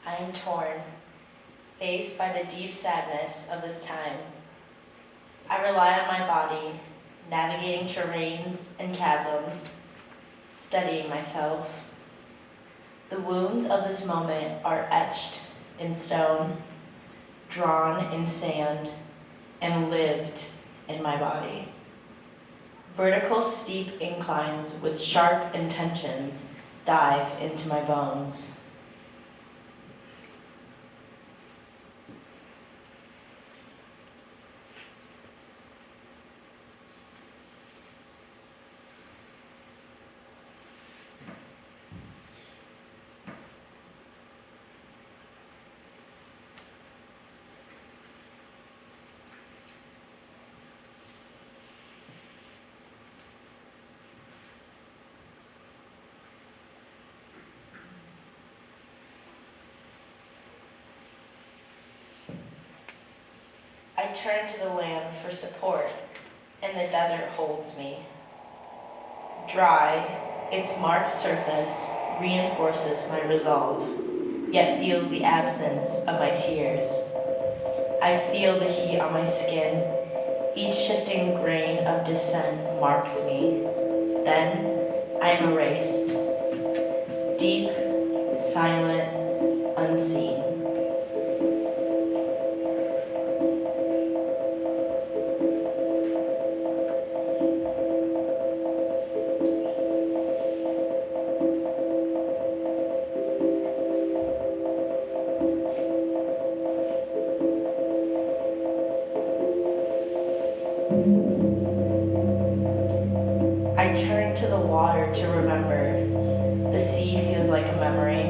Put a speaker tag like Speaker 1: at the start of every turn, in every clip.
Speaker 1: I am torn, faced by the deep sadness of this time. I rely on my body, navigating terrains and chasms, steadying myself. The wounds of this moment are etched in stone, drawn in sand, and lived in my body. Vertical steep inclines with sharp intentions dive into my bones. I turn to the land for support, and the desert holds me. Dry, its marked surface reinforces my resolve, yet feels the absence of my tears. I feel the heat on my skin. Each shifting grain of dissent marks me. Then I am erased. Deep, silent, unseen. I turn to the water to remember. The sea feels like a memory.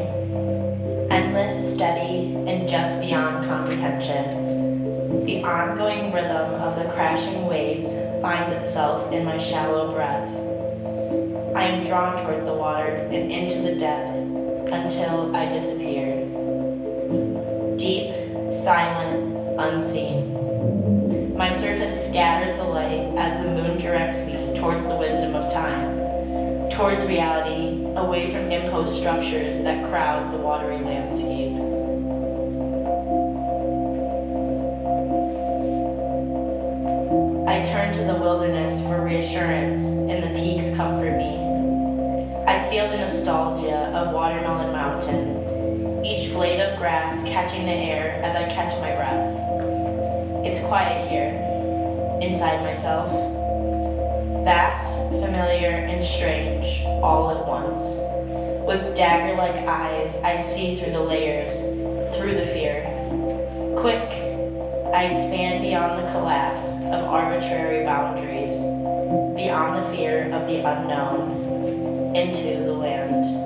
Speaker 1: Endless, steady, and just beyond comprehension. The ongoing rhythm of the crashing waves finds itself in my shallow breath. I am drawn towards the water and into the depth until I disappear. Deep, silent, unseen. My surface scatters the light as the moon directs me towards the wisdom of time, towards reality, away from imposed structures that crowd the watery landscape. I turn to the wilderness for reassurance, and the peaks comfort me. I feel the nostalgia of Watermelon Mountain, each blade of grass catching the air as I catch my breath. It's quiet here, inside myself. Vast, familiar, and strange, all at once. With dagger-like eyes, I see through the layers, through the fear. Quick, I expand beyond the collapse of arbitrary boundaries, beyond the fear of the unknown, into the land.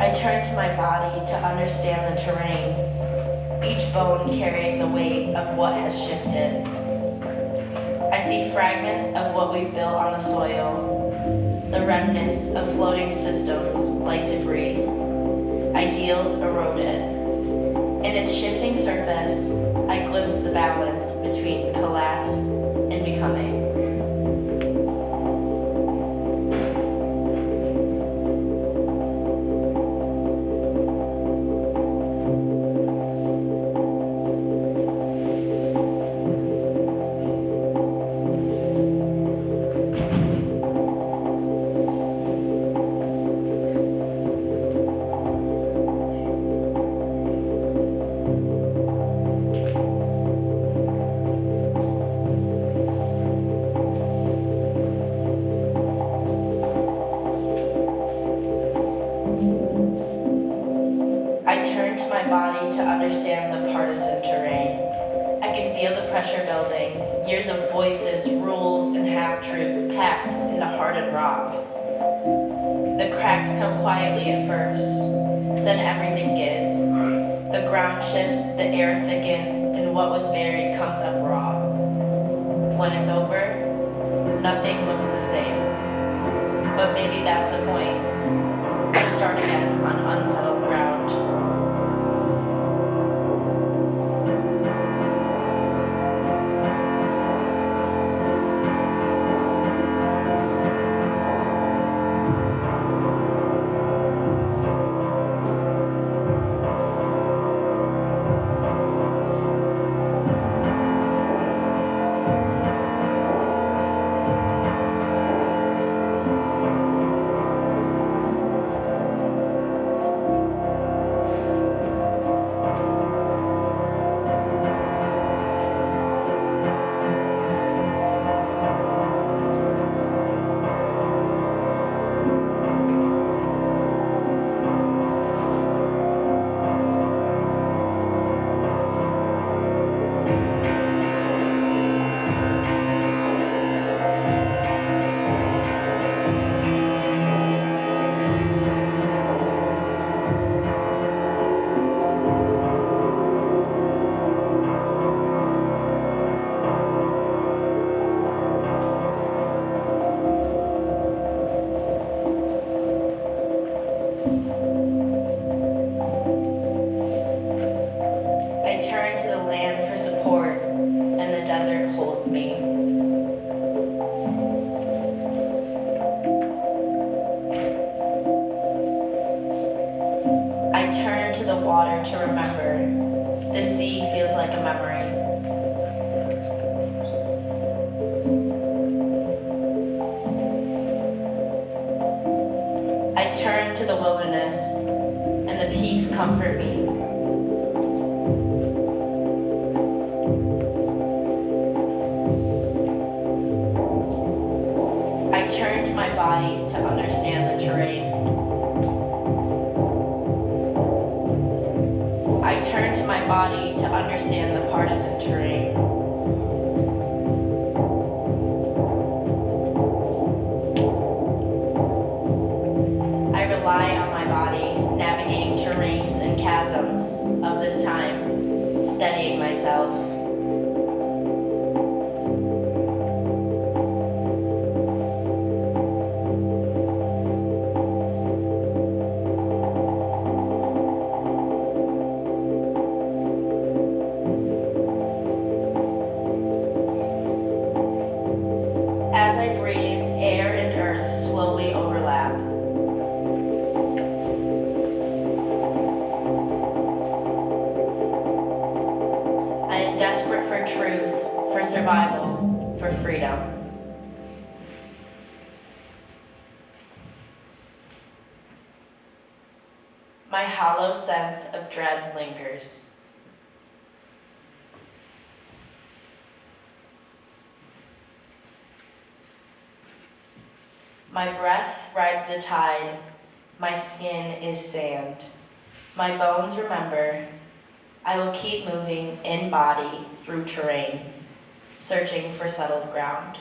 Speaker 1: I turn to my body to understand the terrain, each bone carrying the weight of what has shifted. I see fragments of what we've built on the soil, the remnants of floating systems like debris, ideals eroded. In its shifting surface, I glimpse the balance between collapse and becoming. I turn to my body to understand the partisan terrain. I can feel the pressure building, years of voices, rules, and half-truths packed into hardened rock. The cracks come quietly at first, Then everything gives. The ground shifts, the air thickens, and what was buried comes up raw. When it's over, nothing looks the same. But maybe that's the point. To start again on unsettled ground. To remember, the sea feels like a memory. I turn to the wilderness, and the peaks comfort me. I turn to my body to understand the terrain. I turn to my body to understand the partisan terrain. I rely on my body, navigating terrains and chasms of this time, steadying myself. Survival, for freedom. My hollow sense of dread lingers. My breath rides the tide, my skin is sand. My bones remember, I will keep moving in body through terrain, searching for settled ground.